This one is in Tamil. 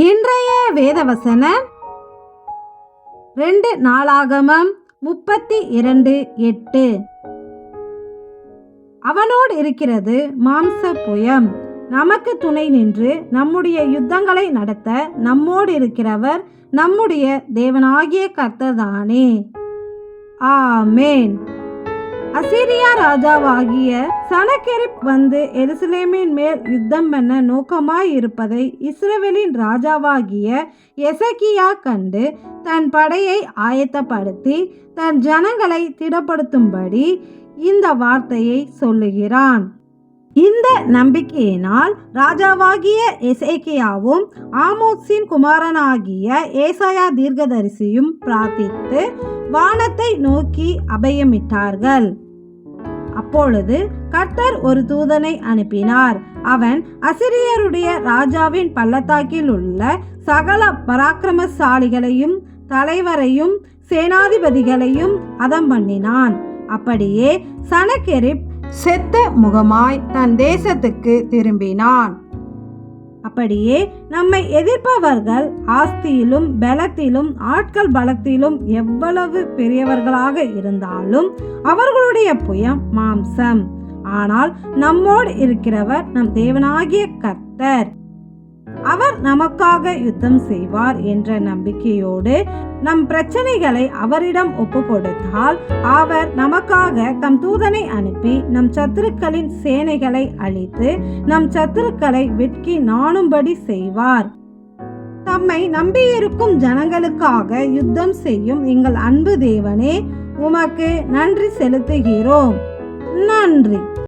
இன்றைய வேதவசனம் 2 நாளாகமம் 32:8. அவனோடு இருக்கிறது மாம்ச புயம், நமக்கு துணை நின்று நம்முடைய யுத்தங்களை நடத்த நம்மோடு இருக்கிறவர் நம்முடைய தேவனாகிய கர்த்தர்தானே. ஆமேன். அசீரியா ராஜாவாகிய சனகெரிப் வந்து எருசலேமின் மேல் யுத்தம் பண்ண நோக்கமாய் இருப்பதை இஸ்ரவேலின் ராஜாவாகிய எசேக்கியா கண்டு தன் படையை ஆயத்தப்படுத்தி தன் ஜனங்களை திடப்படுத்தும்படி இந்த வார்த்தையை சொல்லுகிறான். இந்த நம்பிக்கையினால் ராஜாவாகிய எசேக்கியாவும் ஆமோத்சின் குமாரனாகிய ஏசாயா தீர்க்கதரிசியும் பிரார்த்தித்து வானத்தை நோக்கி அபயமிட்டார்கள். அப்பொழுது கர்த்தர் ஒரு தூதனை அனுப்பினார். அவன் அசிரியருடைய ராஜாவின் பள்ளத்தாக்கில் உள்ள சகல பராக்கிரமசாலிகளையும் தலைவரையும் சேனாதிபதிகளையும் அதம் பண்ணினான். அப்படியே சனகெரிப் செத்த முகமாய் தன் தேசத்துக்கு திரும்பினான். அப்படியே நம்மை எதிர்ப்பவர்கள் ஆஸ்தியிலும் பலத்திலும் ஆட்கள் பலத்திலும் எவ்வளவு பெரியவர்களாக இருந்தாலும் அவர்களுடைய புயம் மாம்சம். ஆனால் நம்மோடு இருக்கிறவர் நம் தேவனாகிய கர்த்தர். அவர் நமக்காக யுத்தம் செய்வார் என்ற நம்பிக்கையோடு நம் பிரச்சனைகளை அவரிடம் ஒப்பு கொடுத்தால் அவர் நமக்காக தம் தூதனை அனுப்பி நம் சத்துருக்களின் சேனைகளை அழித்து நம் சத்துருக்களை வெட்கி நாணும்படி செய்வார். தம்மை நம்பியிருக்கும் ஜனங்களுக்காக யுத்தம் செய்யும் எங்கள் அன்பு தேவனே, உமக்கு நன்றி செலுத்துகிறோம். நன்றி.